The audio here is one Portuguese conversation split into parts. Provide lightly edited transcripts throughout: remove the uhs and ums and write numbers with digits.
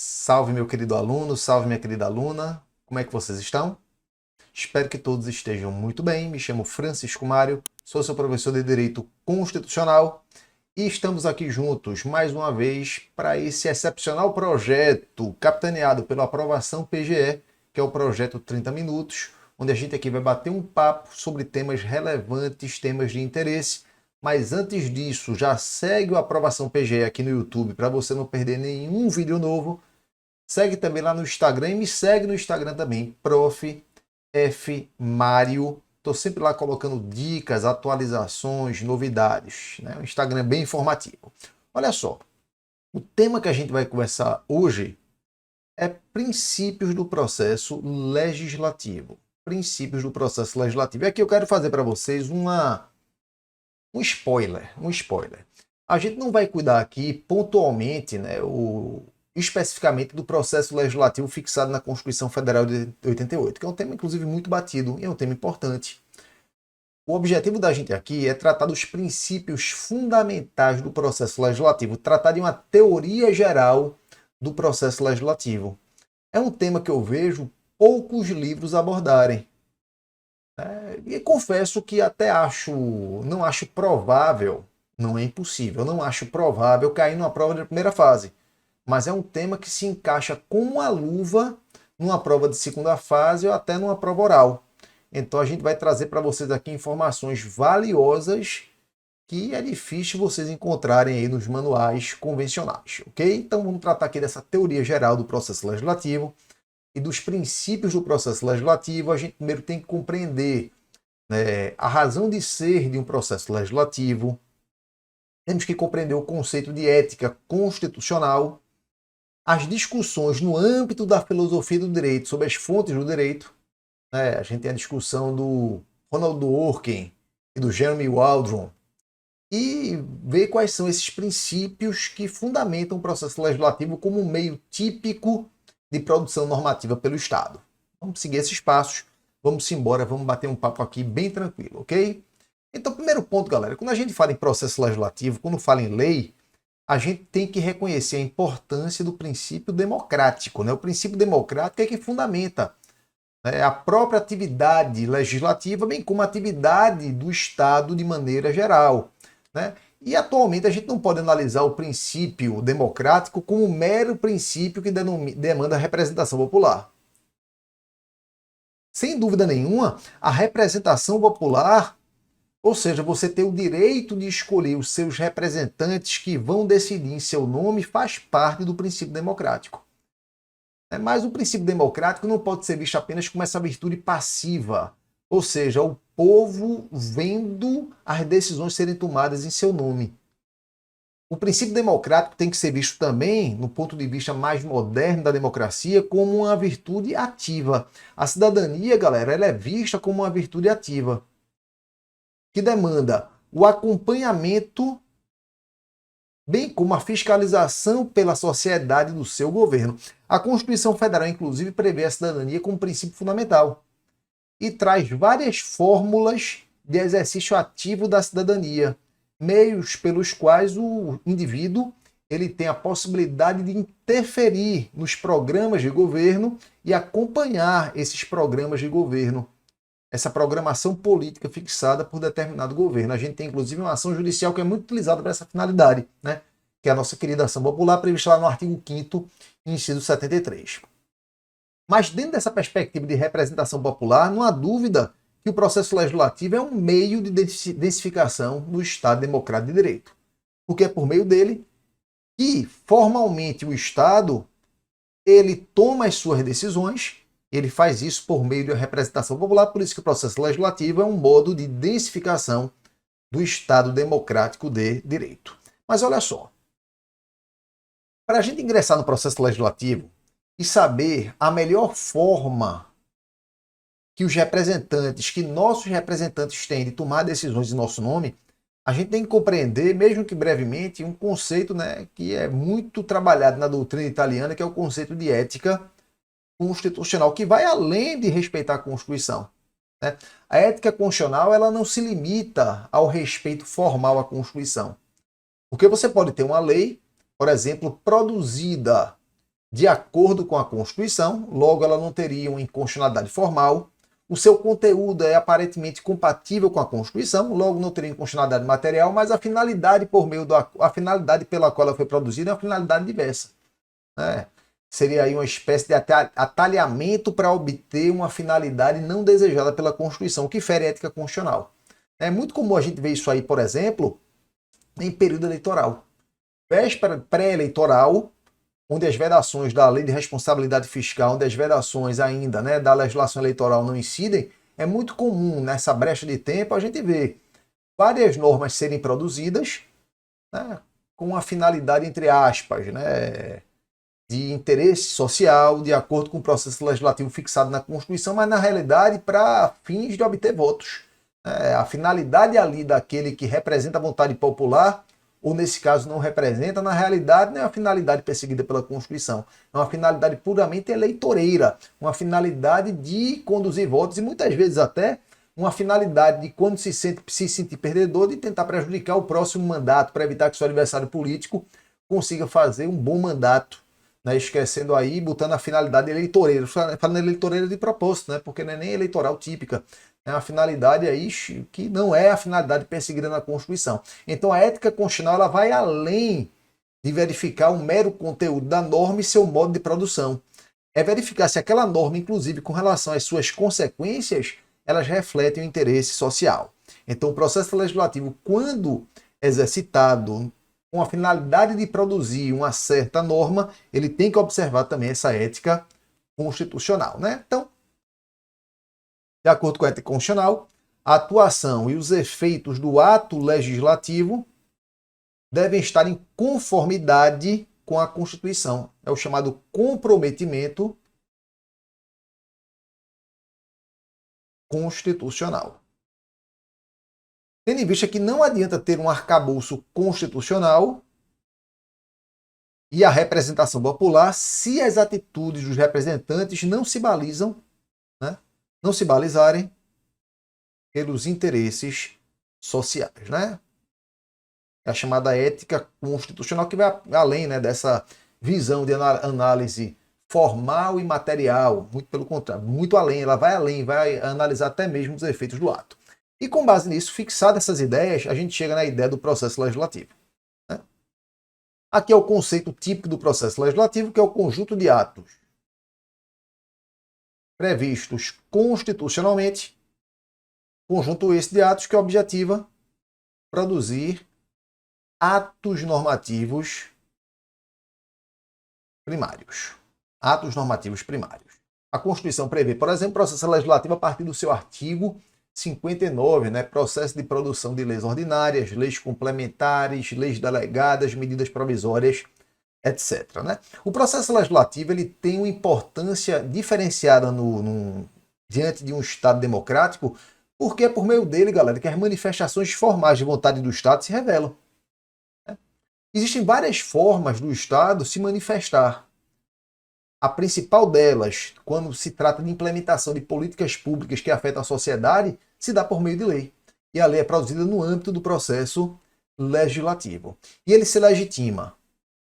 Salve, meu querido aluno, salve, minha querida aluna. Como é que vocês estão? Espero que todos estejam muito bem. Me chamo Francisco Mário, sou seu professor de Direito Constitucional e estamos aqui juntos mais uma vez para esse excepcional projeto capitaneado pela Aprovação PGE, que é o projeto 30 Minutos, onde a gente aqui vai bater um papo sobre temas relevantes, temas de interesse. Mas antes disso, já segue o Aprovação PGE aqui no YouTube para você não perder nenhum vídeo novo. Segue também lá no Instagram e me segue no Instagram também, Prof. F. Mário. Estou sempre lá colocando dicas, atualizações, novidades. Né? O Instagram é bem informativo. Olha só, o tema que a gente vai conversar hoje é princípios do processo legislativo. Princípios do processo legislativo. E aqui eu quero fazer para vocês um spoiler. A gente não vai cuidar aqui pontualmente, né, especificamente do processo legislativo fixado na Constituição Federal de 88, que é um tema, inclusive, muito batido e é um tema importante. O objetivo da gente aqui é tratar dos princípios fundamentais do processo legislativo, tratar de uma teoria geral do processo legislativo. É um tema que eu vejo poucos livros abordarem. E confesso que até não acho provável, não é impossível, não acho provável cair numa prova de primeira fase. Mas é um tema que se encaixa como uma luva numa prova de segunda fase ou até numa prova oral. Então a gente vai trazer para vocês aqui informações valiosas que é difícil vocês encontrarem aí nos manuais convencionais, ok? Então vamos tratar aqui dessa teoria geral do processo legislativo e dos princípios do processo legislativo. A gente primeiro tem que compreender, né, a razão de ser de um processo legislativo. Temos que compreender o conceito de ética constitucional, as discussões no âmbito da filosofia do direito sobre as fontes do direito. A gente tem a discussão do Ronald Dworkin e do Jeremy Waldron, e ver quais são esses princípios que fundamentam o processo legislativo como um meio típico de produção normativa pelo Estado. Vamos seguir esses passos, vamos embora, vamos bater um papo aqui bem tranquilo, ok? Então, primeiro ponto, galera, quando a gente fala em processo legislativo, quando fala em lei, a gente tem que reconhecer a importância do princípio democrático. Né? O princípio democrático é que fundamenta, né, a própria atividade legislativa, bem como a atividade do Estado de maneira geral. Né? E atualmente a gente não pode analisar o princípio democrático como um mero princípio que demanda representação popular. Sem dúvida nenhuma, a representação popular, ou seja, você ter o direito de escolher os seus representantes que vão decidir em seu nome, faz parte do princípio democrático. Mas o princípio democrático não pode ser visto apenas como essa virtude passiva, ou seja, o povo vendo as decisões serem tomadas em seu nome. O princípio democrático tem que ser visto também, no ponto de vista mais moderno da democracia, como uma virtude ativa. A cidadania, galera, ela é vista como uma virtude ativa, que demanda o acompanhamento, bem como a fiscalização pela sociedade do seu governo. A Constituição Federal, inclusive, prevê a cidadania como princípio fundamental e traz várias fórmulas de exercício ativo da cidadania, meios pelos quais o indivíduo ele tem a possibilidade de interferir nos programas de governo e acompanhar esses programas de governo, essa programação política fixada por determinado governo. A gente tem, inclusive, uma ação judicial que é muito utilizada para essa finalidade, né? Que é a nossa querida ação popular, prevista lá no artigo 5º, inciso 73. Mas dentro dessa perspectiva de representação popular, não há dúvida que o processo legislativo é um meio de densificação do Estado Democrático de Direito. Porque é por meio dele que, formalmente, o Estado ele toma as suas decisões. Ele faz isso por meio da representação popular, por isso que o processo legislativo é um modo de densificação do Estado democrático de direito. Mas olha só, para a gente ingressar no processo legislativo e saber a melhor forma que os representantes, que nossos representantes têm de tomar decisões em nosso nome, a gente tem que compreender, mesmo que brevemente, um conceito, né, que é muito trabalhado na doutrina italiana, que é o conceito de ética constitucional, que vai além de respeitar a Constituição. Né? A ética constitucional ela não se limita ao respeito formal à Constituição. Porque você pode ter uma lei, por exemplo, produzida de acordo com a Constituição, logo ela não teria uma inconstitucionalidade formal. O seu conteúdo é aparentemente compatível com a Constituição, logo não teria inconstitucionalidade material, mas a finalidade a finalidade pela qual ela foi produzida é uma finalidade diversa, né? Seria aí uma espécie de atalhamento para obter uma finalidade não desejada pela Constituição, que fere a ética constitucional. É muito comum a gente ver isso aí, por exemplo, em período eleitoral. Véspera pré-eleitoral, onde as vedações da Lei de Responsabilidade Fiscal, onde as vedações ainda, né, da legislação eleitoral não incidem, é muito comum nessa brecha de tempo a gente ver várias normas serem produzidas, né, com a finalidade, entre aspas, né, de interesse social, de acordo com o processo legislativo fixado na Constituição, mas na realidade para fins de obter votos. A finalidade ali daquele que representa a vontade popular, ou nesse caso não representa, na realidade não é a finalidade perseguida pela Constituição, é uma finalidade puramente eleitoreira, uma finalidade de conduzir votos e muitas vezes até uma finalidade de, quando se sentir perdedor, de tentar prejudicar o próximo mandato para evitar que seu adversário político consiga fazer um bom mandato, né, esquecendo aí, botando a finalidade eleitoreira, falando eleitoreira de propósito, né, porque não é nem eleitoral típica, é uma finalidade aí que não é a finalidade perseguida na Constituição. Então a ética constitucional ela vai além de verificar o mero conteúdo da norma e seu modo de produção. É verificar se aquela norma, inclusive com relação às suas consequências, elas refletem o interesse social. Então o processo legislativo, quando exercitado com a finalidade de produzir uma certa norma, ele tem que observar também essa ética constitucional, né? Então, de acordo com a ética constitucional, a atuação e os efeitos do ato legislativo devem estar em conformidade com a Constituição. É o chamado comprometimento constitucional. Tendo em vista que não adianta ter um arcabouço constitucional e a representação popular se as atitudes dos representantes não se balizam, né, não se balizarem pelos interesses sociais, né? É a chamada ética constitucional, que vai além, né, dessa visão de análise formal e material, muito pelo contrário, muito além, ela vai além, vai analisar até mesmo os efeitos do ato. E com base nisso, fixadas essas ideias, a gente chega na ideia do processo legislativo, né? Aqui é o conceito típico do processo legislativo, que é o conjunto de atos previstos constitucionalmente, conjunto esse de atos que objetiva produzir atos normativos primários. Atos normativos primários. A Constituição prevê, por exemplo, processo legislativo a partir do seu artigo 59, né? Processo de produção de leis ordinárias, leis complementares, leis delegadas, medidas provisórias, etc., né? O processo legislativo ele tem uma importância diferenciada diante de um Estado democrático, porque é por meio dele, galera, que as manifestações formais de vontade do Estado se revelam. Existem várias formas do Estado se manifestar. A principal delas, quando se trata de implementação de políticas públicas que afetam a sociedade, se dá por meio de lei. E a lei é produzida no âmbito do processo legislativo. E ele se legitima,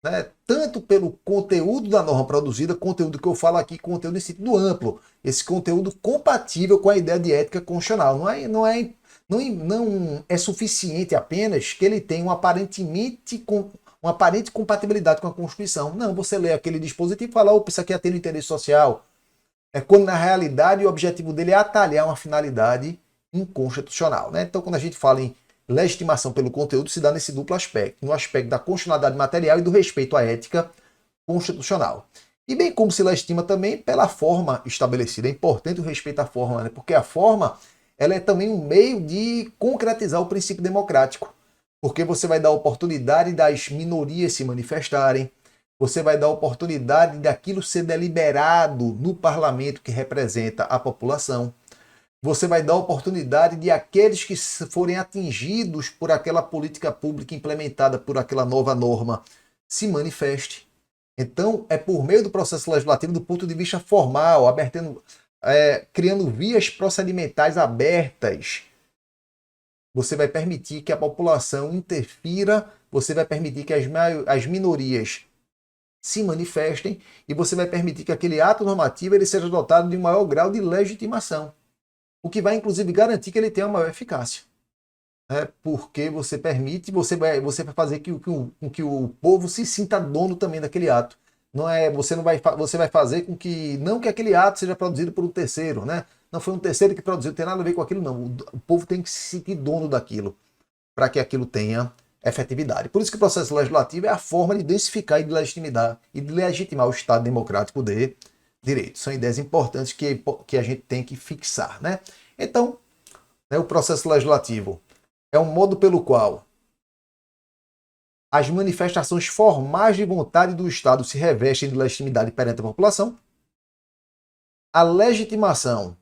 né, tanto pelo conteúdo da norma produzida, conteúdo que eu falo aqui, conteúdo em sentido amplo, esse conteúdo compatível com a ideia de ética constitucional. Não é suficiente apenas que ele tenha uma aparente compatibilidade com a Constituição. Não, você lê aquele dispositivo e fala, opa, isso aqui atende o interesse social. É quando na realidade o objetivo dele é atalhar uma finalidade inconstitucional, né? Então quando a gente fala em legitimação pelo conteúdo, se dá nesse duplo aspecto, no aspecto da constitucionalidade material e do respeito à ética constitucional. E bem como se legitima também pela forma estabelecida. É importante o respeito à forma, né? Porque a forma ela é também um meio de concretizar o princípio democrático, porque você vai dar oportunidade das minorias se manifestarem, você vai dar oportunidade daquilo ser deliberado no parlamento que representa a população, você vai dar oportunidade de aqueles que forem atingidos por aquela política pública implementada por aquela nova norma se manifeste. Então, é por meio do processo legislativo do ponto de vista formal, criando vias procedimentais abertas, você vai permitir que a população interfira, você vai permitir que as minorias se manifestem e você vai permitir que aquele ato normativo ele seja dotado de um maior grau de legitimação, o que vai inclusive garantir que ele tenha uma maior eficácia. Porque você permite, você vai fazer com que o povo se sinta dono também daquele ato. Não é, você vai fazer com que não que aquele ato seja produzido por um terceiro, né? Não foi um terceiro que produziu, não tem nada a ver com aquilo, não. O povo tem que se sentir dono daquilo para que aquilo tenha efetividade. Por isso que o processo legislativo é a forma de densificar e de legitimar o Estado democrático de direito. São ideias importantes que a gente tem que fixar, né? Então, né, o processo legislativo é um modo pelo qual as manifestações formais de vontade do Estado se revestem de legitimidade perante a população. A legitimação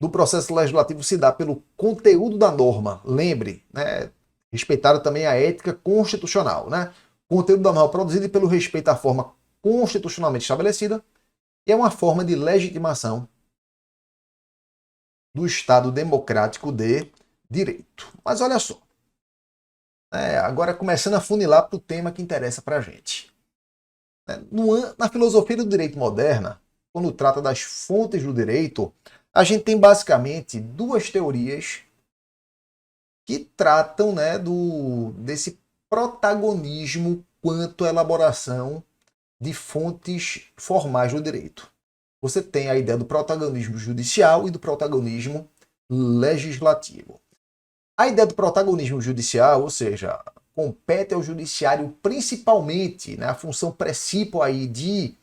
do processo legislativo se dá pelo conteúdo da norma. Lembre, né, respeitar também a ética constitucional. Né? O conteúdo da norma produzido pelo respeito à forma constitucionalmente estabelecida e é uma forma de legitimação do Estado democrático de direito. Mas olha só, agora começando a funilar para o tema que interessa para a gente. Na filosofia do direito moderna, quando trata das fontes do direito, a gente tem basicamente duas teorias que tratam, né, desse protagonismo quanto à elaboração de fontes formais do direito. Você tem a ideia do protagonismo judicial e do protagonismo legislativo. A ideia do protagonismo judicial, ou seja, compete ao judiciário principalmente, né, a função precípua aí de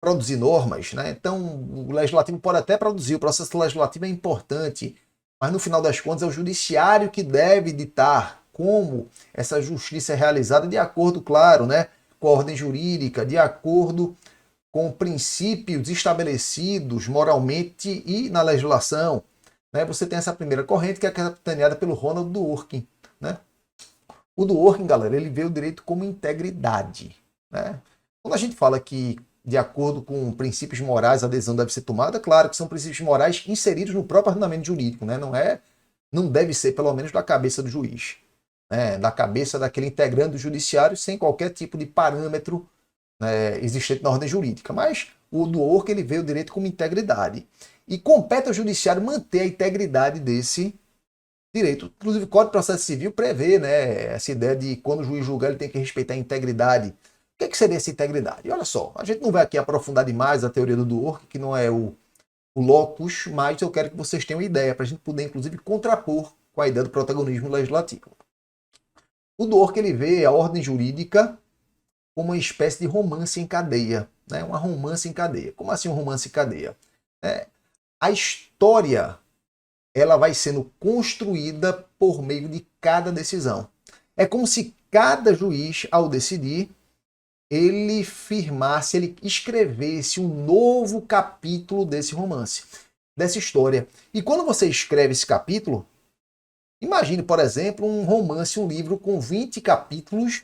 produzir normas, né? Então o legislativo pode até produzir, o processo legislativo é importante, mas no final das contas é o judiciário que deve ditar como essa justiça é realizada de acordo, claro, né, com a ordem jurídica, de acordo com princípios estabelecidos moralmente e na legislação. Né? Você tem essa primeira corrente que é capitaneada pelo Ronald Dworkin. Né? O Dworkin, galera, ele vê o direito como integridade. Né? Quando a gente fala que, de acordo com princípios morais, a decisão deve ser tomada, claro que são princípios morais inseridos no próprio ordenamento jurídico. Né? Não deve ser, pelo menos, da cabeça do juiz. Né? Da cabeça daquele integrante do judiciário, sem qualquer tipo de parâmetro existente na ordem jurídica, mas o Dworkin ele vê o direito como integridade e compete ao judiciário manter a integridade desse direito. Inclusive o Código de Processo Civil prevê, né, essa ideia de quando o juiz julgar ele tem que respeitar a integridade. O que seria essa integridade? Olha só, a gente não vai aqui aprofundar demais a teoria do Dworkin, que não é o locus, mas eu quero que vocês tenham uma ideia para a gente poder inclusive contrapor com a ideia do protagonismo legislativo. O Dworkin ele vê a ordem jurídica como uma espécie de romance em cadeia, né? Uma romance em cadeia. Como assim um romance em cadeia? A história ela vai sendo construída por meio de cada decisão. É como se cada juiz, ao decidir, ele firmasse, ele escrevesse um novo capítulo desse romance, dessa história. E quando você escreve esse capítulo, imagine, por exemplo, um romance, um livro com 20 capítulos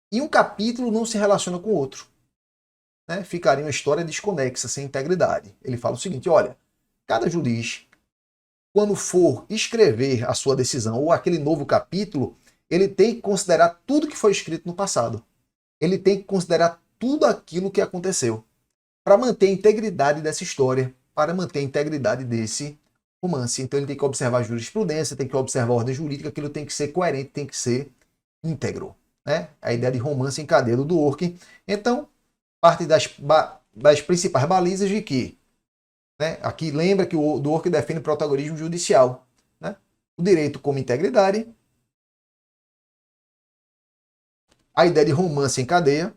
e um capítulo não se relaciona com o outro. Né? Ficaria uma história desconexa, sem integridade. Ele fala o seguinte, olha, cada juiz, quando for escrever a sua decisão ou aquele novo capítulo, ele tem que considerar tudo que foi escrito no passado. Ele tem que considerar tudo aquilo que aconteceu para manter a integridade dessa história, para manter a integridade desse romance. Então ele tem que observar a jurisprudência, tem que observar a ordem jurídica, aquilo tem que ser coerente, tem que ser íntegro. Né? A ideia de romance em cadeia do Dworkin. Então, parte das principais balizas de que, né, aqui lembra que o Dworkin define o protagonismo judicial. Né? O direito como integridade, a ideia de romance em cadeia,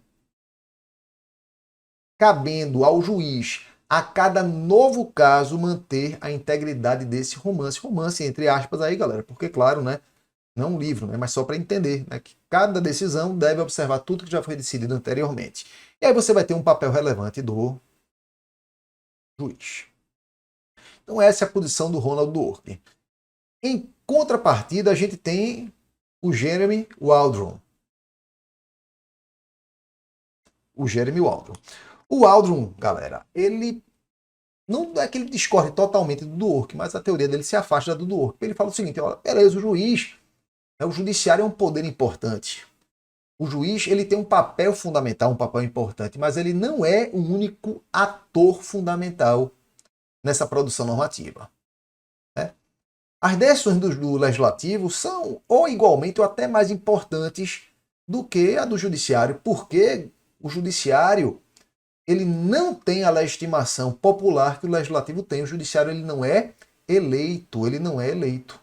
cabendo ao juiz, a cada novo caso, manter a integridade desse romance. Romance, entre aspas, aí, galera, porque, claro, né, não um livro, né, mas só para entender, né, que cada decisão deve observar tudo que já foi decidido anteriormente. E aí você vai ter um papel relevante do juiz. Então essa é a posição do Ronald Dworkin. Em contrapartida, a gente tem o Jeremy Waldron. O Jeremy Waldron. O Waldron, galera, ele não é que ele discorre totalmente do Dworkin, mas a teoria dele se afasta do Dworkin. Ele fala o seguinte, olha, beleza, o juiz, o judiciário é um poder importante. O juiz ele tem um papel fundamental, um papel importante, mas ele não é o único ator fundamental nessa produção normativa. Né? As decisões do legislativo são ou igualmente ou até mais importantes do que a do judiciário, porque o judiciário ele não tem a legitimação popular que o legislativo tem. O judiciário ele não é eleito, ele não é eleito.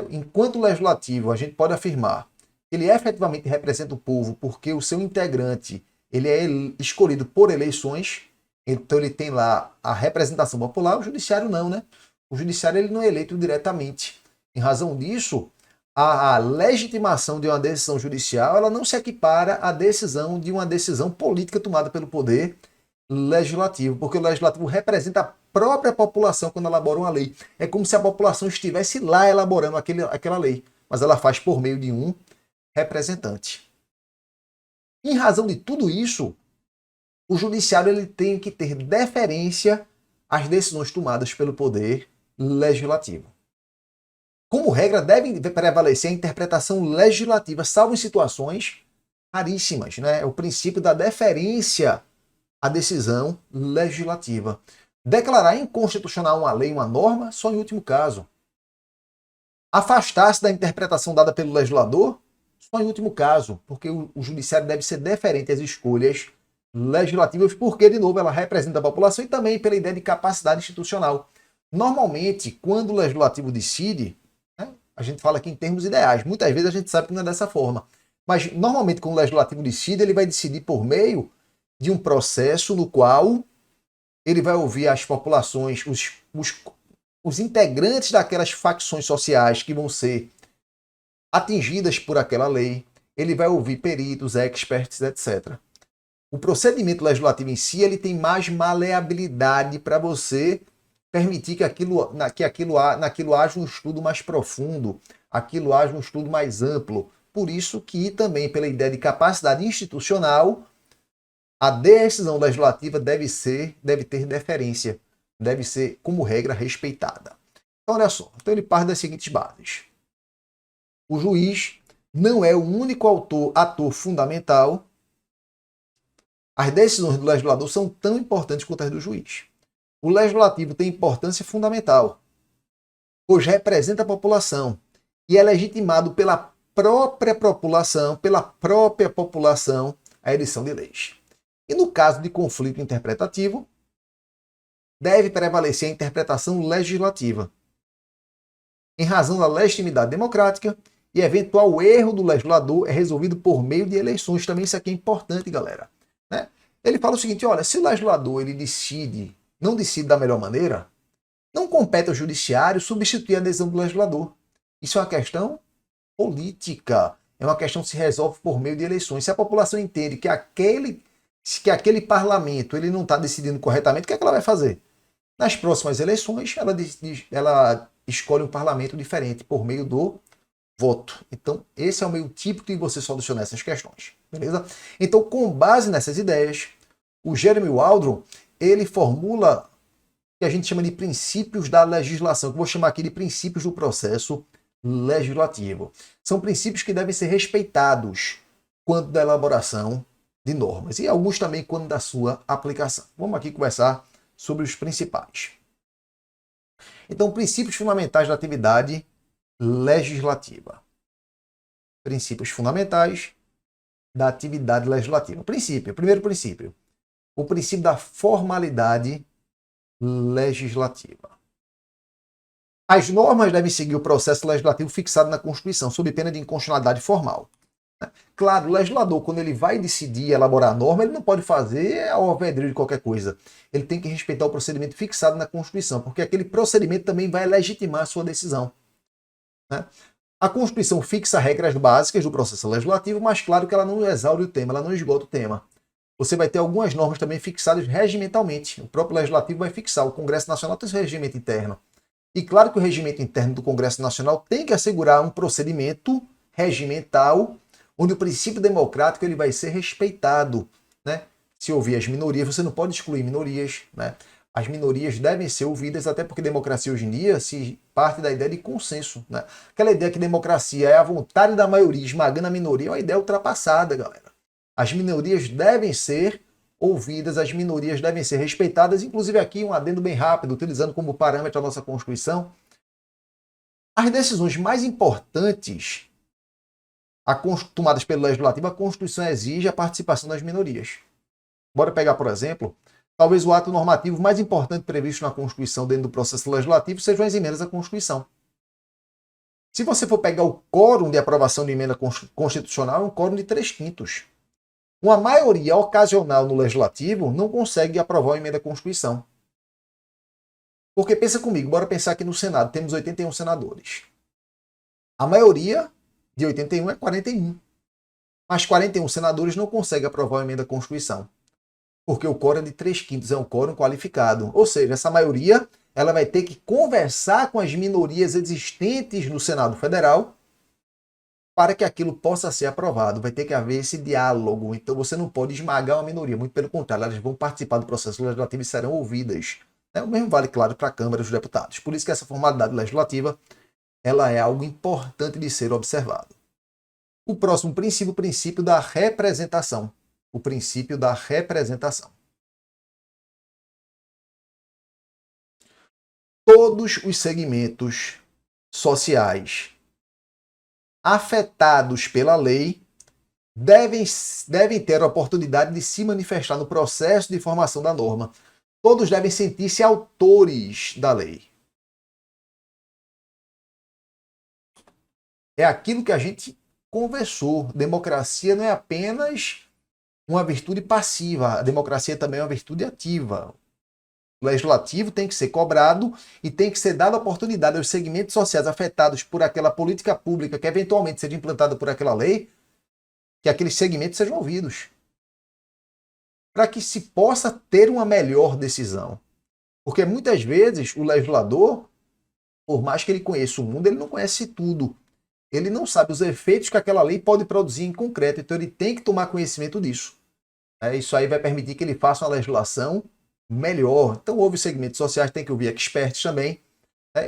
Enquanto o legislativo, a gente pode afirmar que ele efetivamente representa o povo porque o seu integrante ele é escolhido por eleições, então ele tem lá a representação popular, o judiciário não, né? O judiciário ele não é eleito diretamente. Em razão disso, a legitimação de uma decisão judicial ela não se equipara à decisão de uma decisão política tomada pelo poder legislativo, porque o legislativo representa a própria população quando elabora uma lei. É como se a população estivesse lá elaborando aquela lei, mas ela faz por meio de um representante. Em razão de tudo isso, o judiciário ele tem que ter deferência às decisões tomadas pelo poder legislativo. Como regra, deve prevalecer a interpretação legislativa, salvo em situações raríssimas, né? É o princípio da deferência à decisão legislativa. Declarar inconstitucional uma lei, uma norma, só em último caso. Afastar-se da interpretação dada pelo legislador, só em último caso, porque o judiciário deve ser deferente às escolhas legislativas, porque, de novo, ela representa a população e também pela ideia de capacidade institucional. Normalmente, quando o legislativo decide, né, a gente fala aqui em termos ideais, muitas vezes a gente sabe que não é dessa forma, mas normalmente quando o legislativo decide, ele vai decidir por meio de um processo no qual ele vai ouvir as populações, os integrantes daquelas facções sociais que vão ser atingidas por aquela lei, ele vai ouvir peritos, experts, etc. O procedimento legislativo em si ele tem mais maleabilidade para você permitir que naquilo haja um estudo mais profundo, aquilo haja um estudo mais amplo. Por isso que também, pela ideia de capacidade institucional, a decisão legislativa deve ter deferência, deve ser, como regra, respeitada. Então, olha só, então ele parte das seguintes bases. O juiz não é o único ator fundamental. As decisões do legislador são tão importantes quanto as do juiz. O legislativo tem importância fundamental, pois representa a população e é legitimado pela própria população, a edição de leis. E no caso de conflito interpretativo, deve prevalecer a interpretação legislativa, em razão da legitimidade democrática, e eventual erro do legislador é resolvido por meio de eleições. Também isso aqui é importante, galera. Né? Ele fala o seguinte, olha, se o legislador ele não decide da melhor maneira, não compete ao judiciário substituir a decisão do legislador. Isso é uma questão política, é uma questão que se resolve por meio de eleições. Se a população entende que aquele parlamento ele não está decidindo corretamente, o que é que ela vai fazer? Nas próximas eleições, ela escolhe um parlamento diferente por meio do voto. Então, esse é o meio típico de você solucionar essas questões. Beleza? Então, com base nessas ideias, o Jeremy Waldron, ele formula o que a gente chama de princípios da legislação, que eu vou chamar aqui de princípios do processo legislativo. São princípios que devem ser respeitados quando da elaboração de normas e alguns também quando da sua aplicação. Vamos aqui conversar sobre os principais. Então, princípios fundamentais da atividade legislativa. Princípios fundamentais da atividade legislativa. Primeiro princípio. O princípio da formalidade legislativa. As normas devem seguir o processo legislativo fixado na Constituição, sob pena de inconstitucionalidade formal. Claro, o legislador, quando ele vai decidir elaborar a norma, ele não pode fazer ao alvedrio de qualquer coisa. Ele tem que respeitar o procedimento fixado na Constituição, porque aquele procedimento também vai legitimar a sua decisão. A Constituição fixa regras básicas do processo legislativo, mas claro que ela não exaure o tema, ela não esgota o tema. Você vai ter algumas normas também fixadas regimentalmente. O próprio Legislativo vai fixar. O Congresso Nacional tem seu regimento interno. E claro que o regimento interno do Congresso Nacional tem que assegurar um procedimento regimental onde o princípio democrático ele vai ser respeitado. Né? Se houver as minorias, você não pode excluir minorias. Né? As minorias devem ser ouvidas, até porque democracia hoje em dia se parte da ideia de consenso, né? Aquela ideia que democracia é a vontade da maioria esmagando a minoria é uma ideia ultrapassada, galera. As minorias devem ser ouvidas, as minorias devem ser respeitadas, inclusive aqui um adendo bem rápido, utilizando como parâmetro a nossa Constituição. As decisões mais importantes tomadas pelo Legislativo, a Constituição exige a participação das minorias. Bora pegar, por exemplo, talvez o ato normativo mais importante previsto na Constituição dentro do processo legislativo sejam as emendas à Constituição. Se você for pegar o quórum de aprovação de emenda constitucional, é um quórum de 3/5. Uma maioria ocasional no Legislativo não consegue aprovar uma emenda à Constituição. Porque pensa comigo, bora pensar aqui no Senado, temos 81 senadores. A maioria de 81 é 41. Mas 41 senadores não conseguem aprovar uma emenda à Constituição. Porque o quórum é de 3/5, é um quórum qualificado. Ou seja, essa maioria ela vai ter que conversar com as minorias existentes no Senado Federal para que aquilo possa ser aprovado. Vai ter que haver esse diálogo. Então você não pode esmagar uma minoria, muito pelo contrário, elas vão participar do processo legislativo e serão ouvidas. O mesmo vale, claro, para a Câmara dos Deputados. Por isso que essa formalidade legislativa ela é algo importante de ser observado. O próximo princípio, o princípio da representação. O princípio da representação. Todos os segmentos sociais afetados pela lei devem ter a oportunidade de se manifestar no processo de formação da norma. Todos devem sentir-se autores da lei. É aquilo que a gente conversou. Democracia não é apenas uma virtude passiva, a democracia também é uma virtude ativa. O legislativo tem que ser cobrado e tem que ser dada a oportunidade aos segmentos sociais afetados por aquela política pública que eventualmente seja implantada por aquela lei, que aqueles segmentos sejam ouvidos, para que se possa ter uma melhor decisão. Porque muitas vezes o legislador, por mais que ele conheça o mundo, ele não conhece tudo. Ele não sabe os efeitos que aquela lei pode produzir em concreto, então ele tem que tomar conhecimento disso. Isso aí vai permitir que ele faça uma legislação melhor. Então, ouve os segmentos sociais, tem que ouvir experts também.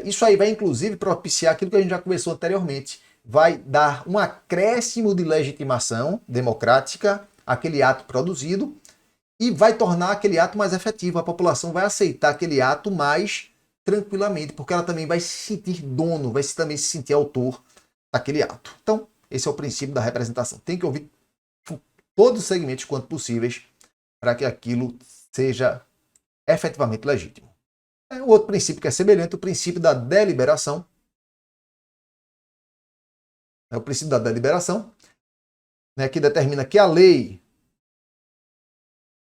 Isso aí vai, inclusive, propiciar aquilo que a gente já conversou anteriormente. Vai dar um acréscimo de legitimação democrática àquele ato produzido e vai tornar aquele ato mais efetivo. A população vai aceitar aquele ato mais tranquilamente, porque ela também vai se sentir dono, vai também se sentir autor daquele ato. Então, esse é o princípio da representação. Tem que ouvir todos os segmentos quanto possíveis para que aquilo seja efetivamente legítimo. O outro princípio que é semelhante, o princípio da deliberação. É o princípio da deliberação, que determina que a lei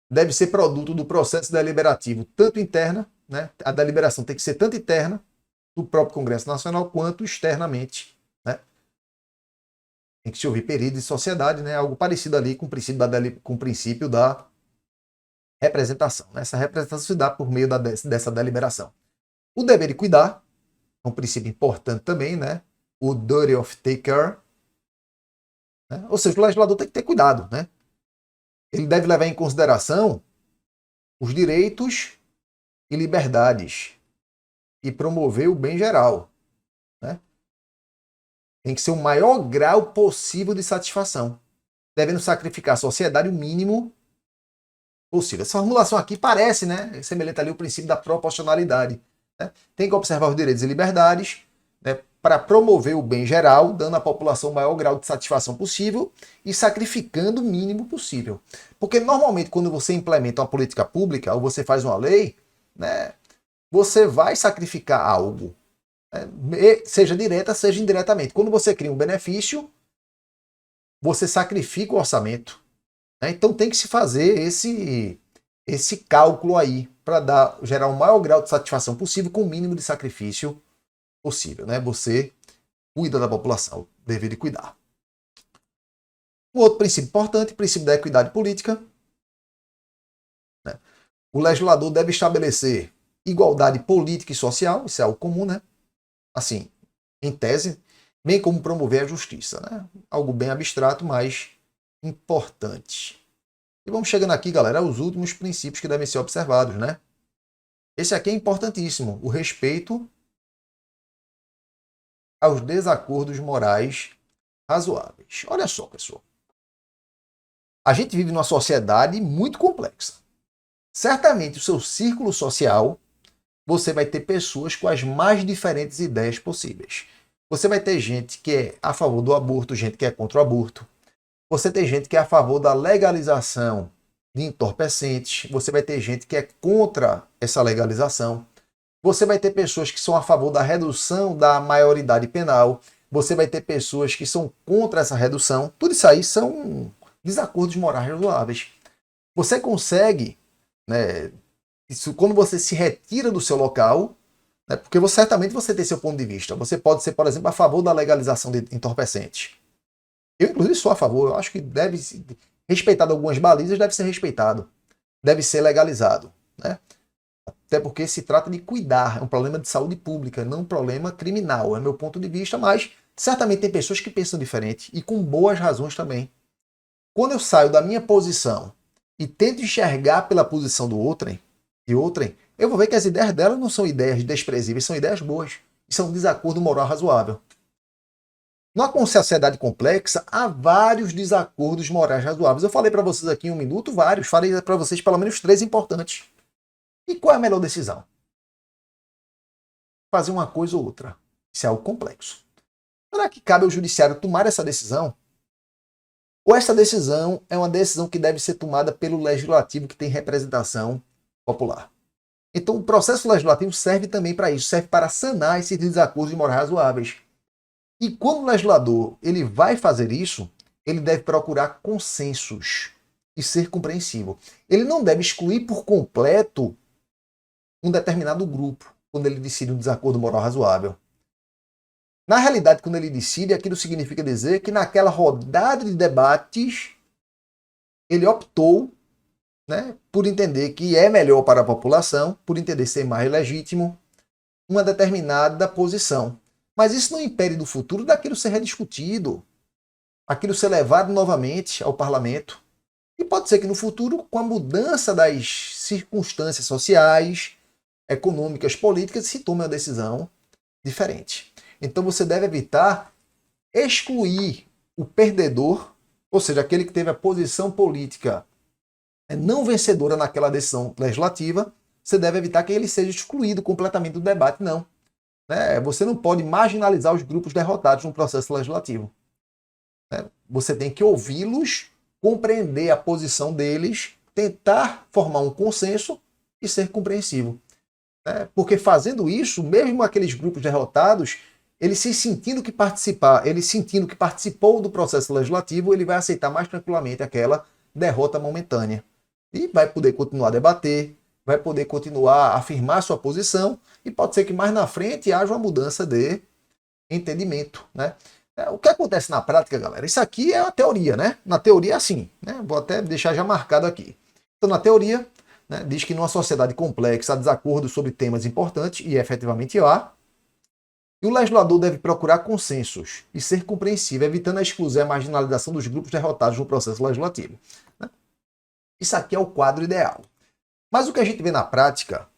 deve ser produto do processo deliberativo, tanto interna, a deliberação tem que ser tanto interna do próprio Congresso Nacional, quanto externamente. Tem que se ouvir peritos e sociedade, algo parecido ali com o princípio da representação. Essa representação se dá por meio dessa deliberação. O dever de cuidar é um princípio importante também, o duty of take care. Ou seja, o legislador tem que ter cuidado. Ele deve levar em consideração os direitos e liberdades e promover o bem geral. Tem que ser o maior grau possível de satisfação, devendo sacrificar a sociedade o mínimo possível. Essa formulação aqui parece, semelhante ali ao princípio da proporcionalidade. Tem que observar os direitos e liberdades para promover o bem geral, dando à população o maior grau de satisfação possível e sacrificando o mínimo possível. Porque normalmente quando você implementa uma política pública ou você faz uma lei, você vai sacrificar algo. Seja direta, seja indiretamente. Quando você cria um benefício, você sacrifica o orçamento. Então tem que se fazer esse cálculo aí para gerar o maior grau de satisfação possível com o mínimo de sacrifício possível. Você cuida da população, dever de cuidar. Um outro princípio importante, o princípio da equidade política. O legislador deve estabelecer igualdade política e social, isso é algo comum, assim, em tese, bem como promover a justiça. Algo bem abstrato, mas importante. E vamos chegando aqui, galera, aos últimos princípios que devem ser observados. Esse aqui é importantíssimo, o respeito aos desacordos morais razoáveis. Olha só, pessoal. A gente vive numa sociedade muito complexa. Certamente, o seu círculo social, você vai ter pessoas com as mais diferentes ideias possíveis. Você vai ter gente que é a favor do aborto, gente que é contra o aborto. Você tem gente que é a favor da legalização de entorpecentes. Você vai ter gente que é contra essa legalização. Você vai ter pessoas que são a favor da redução da maioridade penal. Você vai ter pessoas que são contra essa redução. Tudo isso aí são desacordos morais razoáveis. Você consegue, né, isso, quando você se retira do seu local, né, porque certamente você tem seu ponto de vista. Você pode ser, por exemplo, a favor da legalização de entorpecentes. Eu, inclusive, sou a favor. Eu acho que deve ser respeitado algumas balizas, deve ser respeitado. Deve ser legalizado, né? Até porque se trata de cuidar, é um problema de saúde pública, não um problema criminal, é meu ponto de vista, mas certamente tem pessoas que pensam diferente e com boas razões também. Quando eu saio da minha posição e tento enxergar pela posição do outrem, eu vou ver que as ideias dela não são ideias desprezíveis, são ideias boas. Isso é um desacordo moral razoável. Numa sociedade complexa, há vários desacordos morais razoáveis. Eu falei para vocês aqui em um minuto vários, falei para vocês pelo menos 3 importantes. E qual é a melhor decisão? Fazer uma coisa ou outra. Isso é algo complexo. Será que cabe ao judiciário tomar essa decisão? Ou essa decisão é uma decisão que deve ser tomada pelo legislativo que tem representação popular? Então o processo legislativo serve também para isso, serve para sanar esses desacordos morais razoáveis. E quando o legislador ele vai fazer isso, ele deve procurar consensos e ser compreensível. Ele não deve excluir por completo um determinado grupo quando ele decide um desacordo moral razoável. Na realidade, quando ele decide, aquilo significa dizer que naquela rodada de debates ele optou, né, por entender que é melhor para a população, por entender ser mais legítimo, uma determinada posição. Mas isso não impede do futuro daquilo ser rediscutido, aquilo ser levado novamente ao parlamento. E pode ser que no futuro, com a mudança das circunstâncias sociais, econômicas, políticas, se tome uma decisão diferente. Então você deve evitar excluir o perdedor, ou seja, aquele que teve a posição política não vencedora naquela decisão legislativa. Você deve evitar que ele seja excluído completamente do debate, não. Você não pode marginalizar os grupos derrotados no processo legislativo. Você tem que ouvi-los, compreender a posição deles, tentar formar um consenso e ser compreensivo. Porque fazendo isso, mesmo aqueles grupos derrotados, ele sentindo que participou do processo legislativo, ele vai aceitar mais tranquilamente aquela derrota momentânea. E vai poder continuar a debater, vai poder continuar a afirmar sua posição, e pode ser que mais na frente haja uma mudança de entendimento. O que acontece na prática, galera? Isso aqui é a teoria, né? Na teoria é assim, né? Vou até deixar já marcado aqui. Então, na teoria, diz que numa sociedade complexa há desacordos sobre temas importantes, e efetivamente há, e o legislador deve procurar consensos e ser compreensível, evitando a exclusão e a marginalização dos grupos derrotados no processo legislativo. Isso aqui é o quadro ideal. Mas o que a gente vê na prática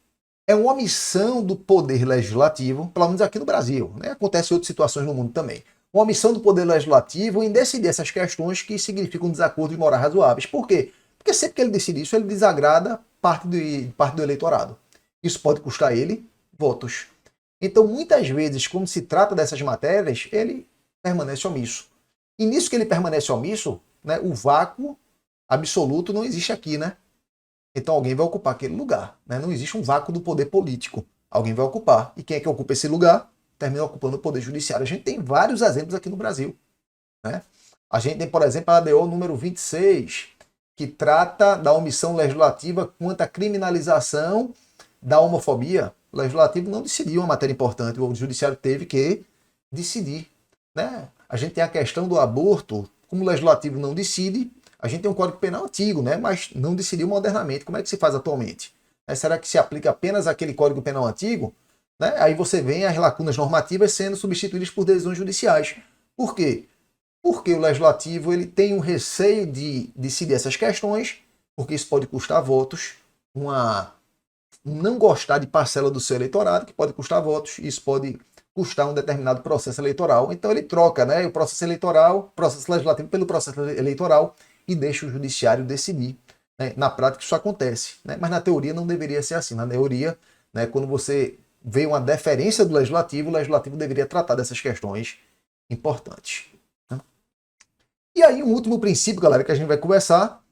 é uma omissão do poder legislativo, pelo menos aqui no Brasil. Acontece em outras situações no mundo também. Uma omissão do poder legislativo em decidir essas questões que significam desacordos morais razoáveis. Por quê? Porque sempre que ele decide isso, ele desagrada parte do eleitorado. Isso pode custar ele votos. Então, muitas vezes, quando se trata dessas matérias, ele permanece omisso. E nisso que ele permanece omisso, o vácuo absoluto não existe aqui, Então alguém vai ocupar aquele lugar, Não existe um vácuo do poder político. Alguém vai ocupar. E quem é que ocupa esse lugar? Termina ocupando o poder judiciário. A gente tem vários exemplos aqui no Brasil, A gente tem, por exemplo, a ADO número 26, que trata da omissão legislativa quanto à criminalização da homofobia. O legislativo não decidiu uma matéria importante, o judiciário teve que decidir. A gente tem a questão do aborto, como o legislativo não decide, a gente tem um Código Penal antigo, mas não decidiu modernamente. Como é que se faz atualmente? Será que se aplica apenas aquele Código Penal antigo? Aí você vê as lacunas normativas sendo substituídas por decisões judiciais. Por quê? Porque o legislativo ele tem um receio de decidir essas questões, porque isso pode custar votos, uma não gostar de parcela do seu eleitorado, que pode custar votos, isso pode custar um determinado processo eleitoral. Então ele troca, né, o processo eleitoral, processo legislativo pelo processo eleitoral e deixa o judiciário decidir. Né? Na prática isso acontece, né? Mas na teoria não deveria ser assim. Na teoria, né, quando você vê uma deferência do legislativo, o legislativo deveria tratar dessas questões importantes. Né? E aí um último princípio, galera, que a gente vai conversar,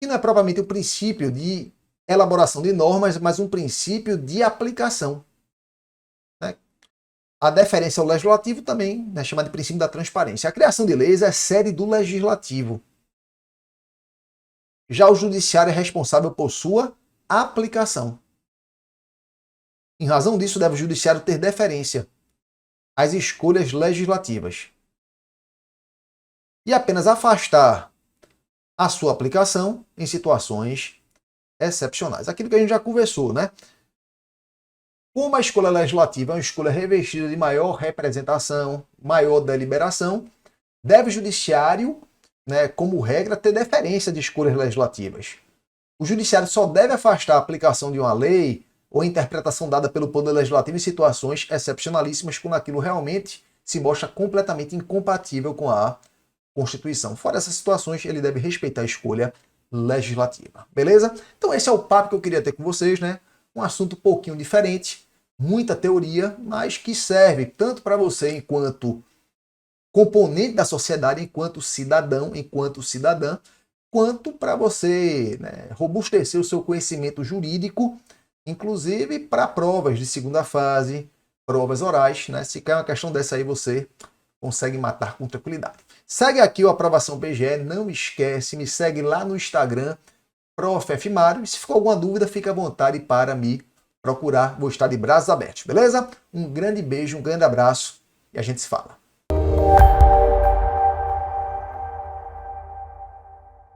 que não é propriamente o princípio de elaboração de normas, mas um princípio de aplicação. Né? A deferência ao legislativo também é chamada de princípio da transparência. A criação de leis é sede do legislativo. Já o judiciário é responsável por sua aplicação. Em razão disso, deve o judiciário ter deferência às escolhas legislativas e apenas afastar a sua aplicação em situações excepcionais. Aquilo que a gente já conversou, né? Como a escolha legislativa é uma escolha revestida de maior representação, maior deliberação, deve o judiciário, né, como regra, ter deferência de escolhas legislativas. O judiciário só deve afastar a aplicação de uma lei ou interpretação dada pelo Poder Legislativo em situações excepcionalíssimas, quando aquilo realmente se mostra completamente incompatível com a Constituição. Fora essas situações, ele deve respeitar a escolha legislativa. Beleza? Então esse é o papo que eu queria ter com vocês, né? Um assunto um pouquinho diferente, muita teoria, mas que serve tanto para você enquanto componente da sociedade, enquanto cidadão, enquanto cidadã, quanto para você, né, robustecer o seu conhecimento jurídico, inclusive para provas de segunda fase, provas orais, né? Se cair uma questão dessa aí, você consegue matar com tranquilidade. Segue aqui o Aprovação PGE, não esquece, me segue lá no Instagram, Prof. F. Mário, e se ficou alguma dúvida, fica à vontade para me procurar, vou estar de braços abertos, beleza? Um grande beijo, um grande abraço e a gente se fala.